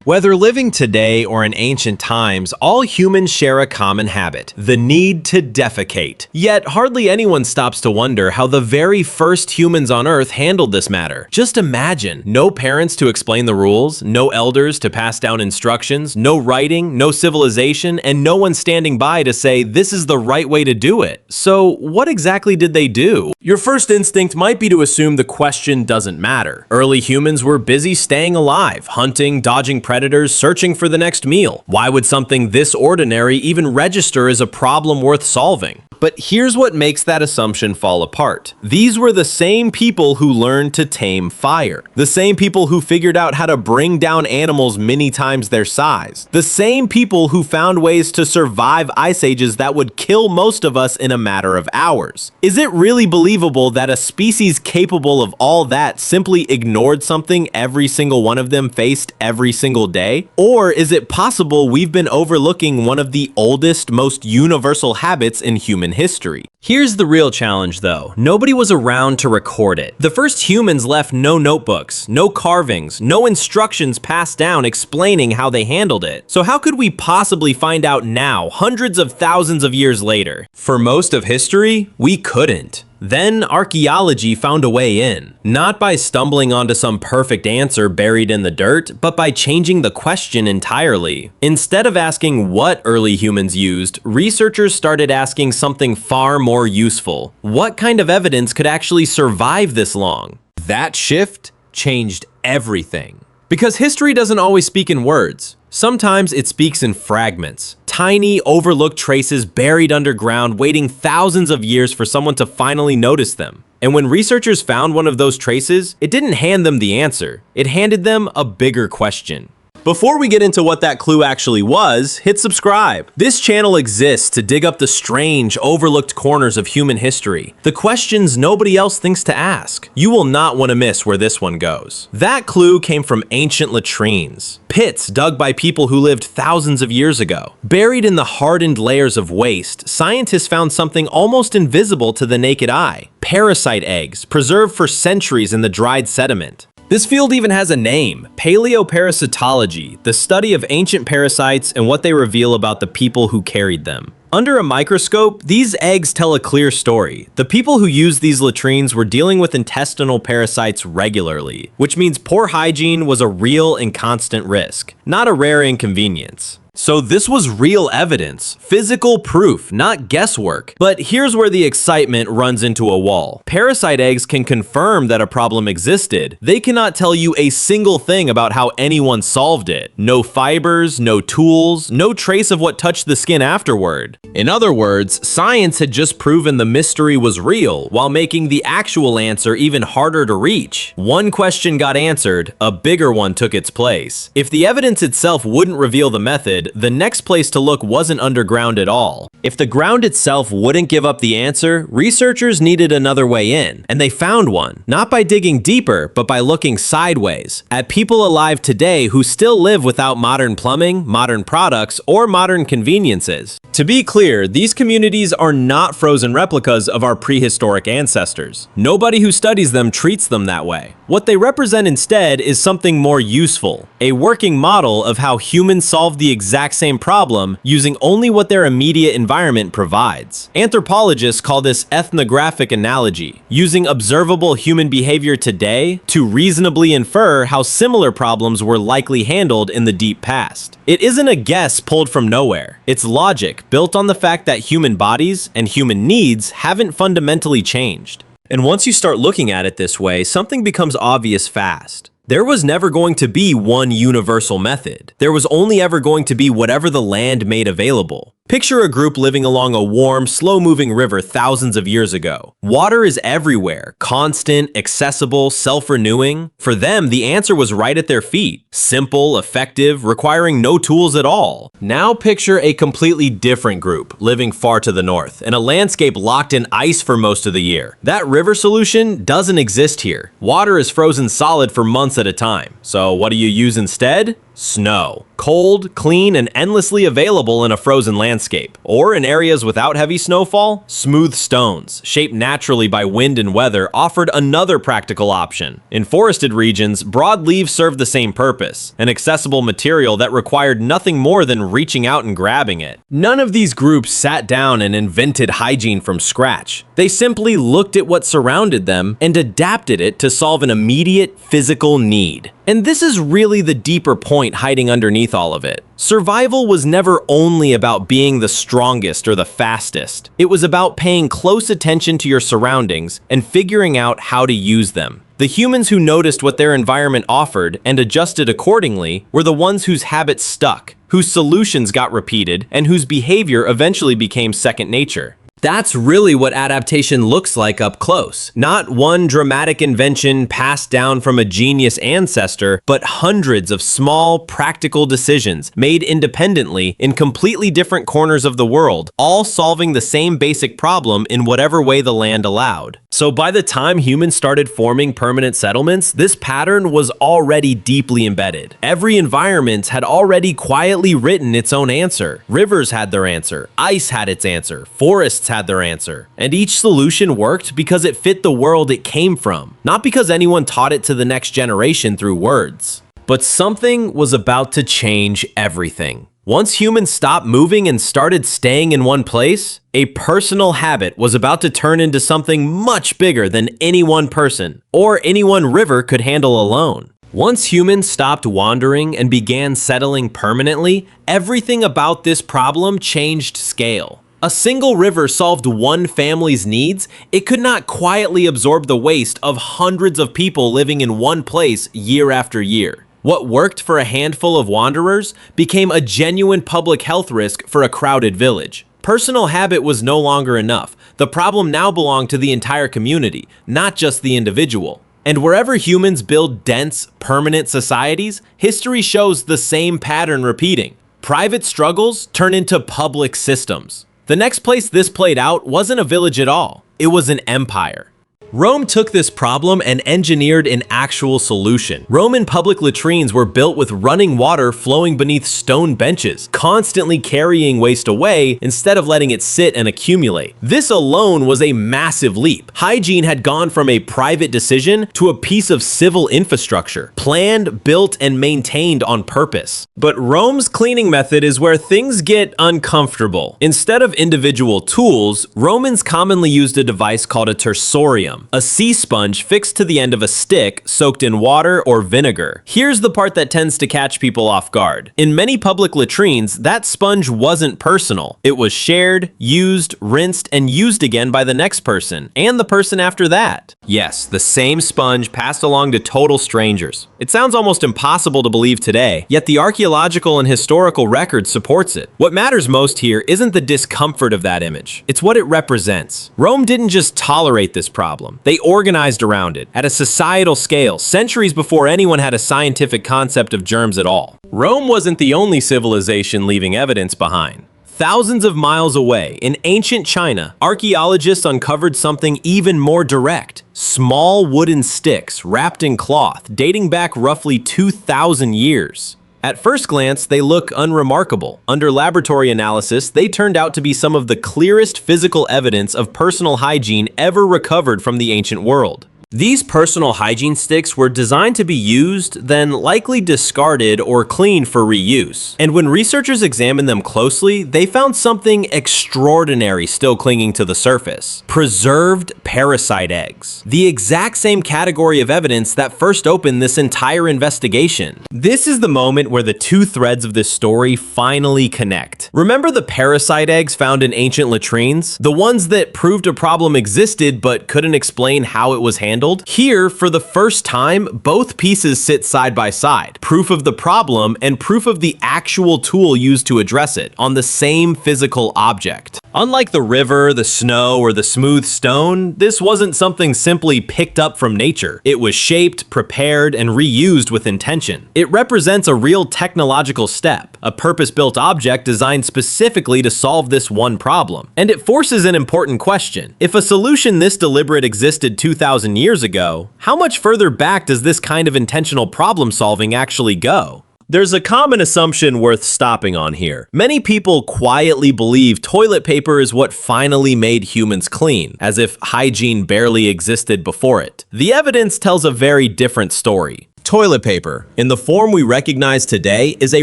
Whether living today or in ancient times, all humans share a common habit: the need to defecate. Yet, hardly anyone stops to wonder how the very first humans on Earth handled this matter. Just imagine, no parents to explain the rules, no elders to pass down instructions, no writing, no civilization, and no one standing by to say this is the right way to do it. So, what exactly did they do? Your first instinct might be to assume the question doesn't matter. Early humans were busy staying alive, hunting, dodging predators, searching for the next meal. Why would something this ordinary even register as a problem worth solving? But here's what makes that assumption fall apart. These were the same people who learned to tame fire. The same people who figured out how to bring down animals many times their size. The same people who found ways to survive ice ages that would kill most of us in a matter of hours. Is it really believable that a species capable of all that simply ignored something every single one of them faced every single day? Or is it possible we've been overlooking one of the oldest, most universal habits in human history? Here's the real challenge though. Nobody was around to record it. The first humans left no notebooks, no carvings, no instructions passed down explaining how they handled it. So how could we possibly find out now, hundreds of thousands of years later? For most of history, we couldn't. Then archaeology found a way in, not by stumbling onto some perfect answer buried in the dirt, but by changing the question entirely. Instead of asking what early humans used, researchers started asking something far more useful. What kind of evidence could actually survive this long? That shift changed everything. Because history doesn't always speak in words. Sometimes it speaks in fragments. Tiny, overlooked traces buried underground, waiting thousands of years for someone to finally notice them. And when researchers found one of those traces, it didn't hand them the answer. It handed them a bigger question. Before we get into what that clue actually was, hit subscribe. This channel exists to dig up the strange, overlooked corners of human history, the questions nobody else thinks to ask. You will not want to miss where this one goes. That clue came from ancient latrines, pits dug by people who lived thousands of years ago. Buried in the hardened layers of waste, scientists found something almost invisible to the naked eye: parasite eggs, preserved for centuries in the dried sediment. This field even has a name: paleoparasitology, the study of ancient parasites and what they reveal about the people who carried them. Under a microscope, these eggs tell a clear story. The people who used these latrines were dealing with intestinal parasites regularly, which means poor hygiene was a real and constant risk, not a rare inconvenience. So this was real evidence, physical proof, not guesswork. But here's where the excitement runs into a wall. Parasite eggs can confirm that a problem existed. They cannot tell you a single thing about how anyone solved it. No fibers, no tools, no trace of what touched the skin afterward. In other words, science had just proven the mystery was real, while making the actual answer even harder to reach. One question got answered, a bigger one took its place. If the evidence itself wouldn't reveal the method, the next place to look wasn't underground at all. If the ground itself wouldn't give up the answer, researchers needed another way in, and they found one. Not by digging deeper, but by looking sideways, at people alive today who still live without modern plumbing, modern products, or modern conveniences. To be clear, these communities are not frozen replicas of our prehistoric ancestors. Nobody who studies them treats them that way. What they represent instead is something more useful, a working model of how humans solve the exact same problem using only what their immediate environment provides. Anthropologists call this ethnographic analogy, using observable human behavior today to reasonably infer how similar problems were likely handled in the deep past. It isn't a guess pulled from nowhere. It's logic built on the fact that human bodies and human needs haven't fundamentally changed. And once you start looking at it this way, something becomes obvious fast. There was never going to be one universal method. There was only ever going to be whatever the land made available. Picture a group living along a warm, slow-moving river thousands of years ago. Water is everywhere, constant, accessible, self-renewing. For them, the answer was right at their feet. Simple, effective, requiring no tools at all. Now picture a completely different group, living far to the north, in a landscape locked in ice for most of the year. That river solution doesn't exist here. Water is frozen solid for months at a time. So what do you use instead? Snow. Cold, clean, and endlessly available in a frozen landscape. Or in areas without heavy snowfall, smooth stones, shaped naturally by wind and weather, offered another practical option. In forested regions, broad leaves served the same purpose, an accessible material that required nothing more than reaching out and grabbing it. None of these groups sat down and invented hygiene from scratch. They simply looked at what surrounded them and adapted it to solve an immediate physical need. And this is really the deeper point hiding underneath all of it. Survival was never only about being the strongest or the fastest. It was about paying close attention to your surroundings and figuring out how to use them. The humans who noticed what their environment offered and adjusted accordingly were the ones whose habits stuck, whose solutions got repeated, and whose behavior eventually became second nature. That's really what adaptation looks like up close. Not one dramatic invention passed down from a genius ancestor, but hundreds of small, practical decisions made independently in completely different corners of the world, all solving the same basic problem in whatever way the land allowed. So by the time humans started forming permanent settlements, this pattern was already deeply embedded. Every environment had already quietly written its own answer. Rivers had their answer, ice had its answer, forests had their answer. And each solution worked because it fit the world it came from, not because anyone taught it to the next generation through words. But something was about to change everything. Once humans stopped moving and started staying in one place, a personal habit was about to turn into something much bigger than any one person or any one river could handle alone. Once humans stopped wandering and began settling permanently, everything about this problem changed scale. A single river solved one family's needs. It could not quietly absorb the waste of hundreds of people living in one place year after year. What worked for a handful of wanderers became a genuine public health risk for a crowded village. Personal habit was no longer enough. The problem now belonged to the entire community, not just the individual. And wherever humans build dense, permanent societies, history shows the same pattern repeating. Private struggles turn into public systems. The next place this played out wasn't a village at all. It was an empire. Rome took this problem and engineered an actual solution. Roman public latrines were built with running water flowing beneath stone benches, constantly carrying waste away instead of letting it sit and accumulate. This alone was a massive leap. Hygiene had gone from a private decision to a piece of civil infrastructure, planned, built, and maintained on purpose. But Rome's cleaning method is where things get uncomfortable. Instead of individual tools, Romans commonly used a device called a tersorium, a sea sponge fixed to the end of a stick soaked in water or vinegar. Here's the part that tends to catch people off guard. In many public latrines, that sponge wasn't personal. It was shared, used, rinsed, and used again by the next person, and the person after that. Yes, the same sponge passed along to total strangers. It sounds almost impossible to believe today, yet the archaeological and historical record supports it. What matters most here isn't the discomfort of that image. It's what it represents. Rome didn't just tolerate this problem. They organized around it at a societal scale, centuries before anyone had a scientific concept of germs at all. Rome wasn't the only civilization leaving evidence behind. Thousands of miles away, in ancient China, archaeologists uncovered something even more direct. Small wooden sticks wrapped in cloth, dating back roughly 2,000 years. At first glance, they look unremarkable. Under laboratory analysis, they turned out to be some of the clearest physical evidence of personal hygiene ever recovered from the ancient world. These personal hygiene sticks were designed to be used, then likely discarded or cleaned for reuse. And when researchers examined them closely, they found something extraordinary still clinging to the surface: preserved parasite eggs. The exact same category of evidence that first opened this entire investigation. This is the moment where the two threads of this story finally connect. Remember the parasite eggs found in ancient latrines? The ones that proved a problem existed but couldn't explain how it was handled? Here, for the first time, both pieces sit side by side. Proof of the problem and proof of the actual tool used to address it on the same physical object. Unlike the river, the snow, or the smooth stone, this wasn't something simply picked up from nature. It was shaped, prepared, and reused with intention. It represents a real technological step, a purpose-built object designed specifically to solve this one problem. And it forces an important question. If a solution this deliberate existed 2,000 years ago, how much further back does this kind of intentional problem solving actually go? There's a common assumption worth stopping on here. Many people quietly believe toilet paper is what finally made humans clean, as if hygiene barely existed before it. The evidence tells a very different story. Toilet paper, in the form we recognize today, is a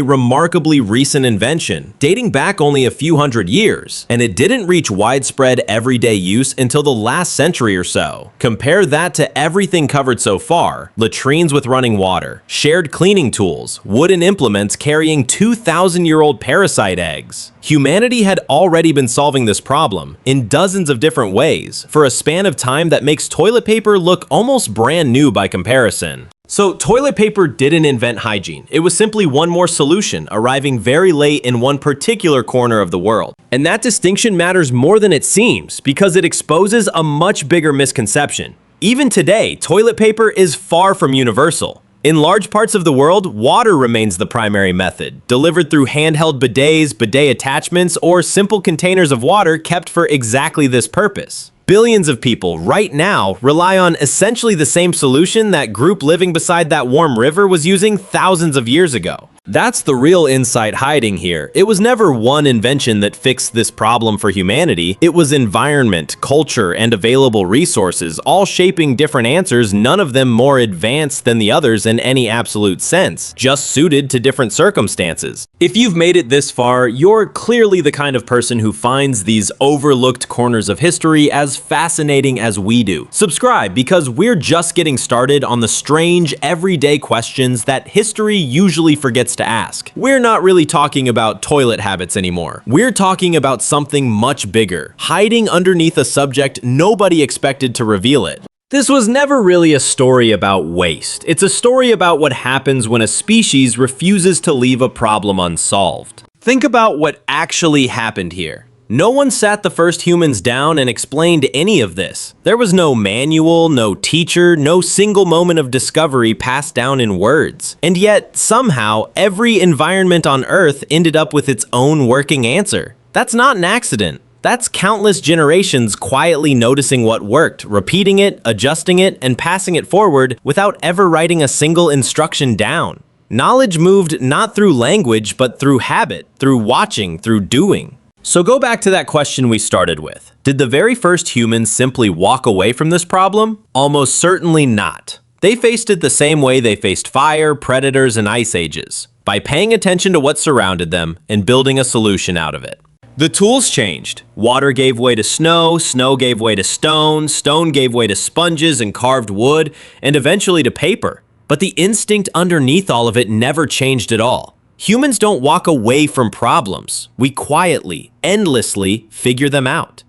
remarkably recent invention, dating back only a few hundred years, and it didn't reach widespread everyday use until the last century or so. Compare that to everything covered so far: latrines with running water, shared cleaning tools, wooden implements carrying 2,000-year-old parasite eggs. Humanity had already been solving this problem in dozens of different ways for a span of time that makes toilet paper look almost brand new by comparison. So toilet paper didn't invent hygiene. It was simply one more solution, arriving very late in one particular corner of the world. And that distinction matters more than it seems, because it exposes a much bigger misconception. Even today, toilet paper is far from universal. In large parts of the world, water remains the primary method, delivered through handheld bidets, bidet attachments, or simple containers of water kept for exactly this purpose. Billions of people right now rely on essentially the same solution that group living beside that warm river was using thousands of years ago. That's the real insight hiding here. It was never one invention that fixed this problem for humanity. It was environment, culture, and available resources, all shaping different answers, none of them more advanced than the others in any absolute sense, just suited to different circumstances. If you've made it this far, you're clearly the kind of person who finds these overlooked corners of history as fascinating as we do. Subscribe, because we're just getting started on the strange, everyday questions that history usually forgets to ask. We're not really talking about toilet habits anymore. We're talking about something much bigger, hiding underneath a subject nobody expected to reveal it. This was never really a story about waste. It's a story about what happens when a species refuses to leave a problem unsolved. Think about what actually happened here. No one sat the first humans down and explained any of this. There was no manual, no teacher, no single moment of discovery passed down in words. And yet, somehow, every environment on Earth ended up with its own working answer. That's not an accident. That's countless generations quietly noticing what worked, repeating it, adjusting it, and passing it forward without ever writing a single instruction down. Knowledge moved not through language, but through habit, through watching, through doing. So go back to that question we started with. Did the very first humans simply walk away from this problem? Almost certainly not. They faced it the same way they faced fire, predators, and ice ages, by paying attention to what surrounded them and building a solution out of it. The tools changed. Water gave way to snow, snow gave way to stone, stone gave way to sponges and carved wood, and eventually to paper. But the instinct underneath all of it never changed at all. Humans don't walk away from problems. We quietly, endlessly figure them out.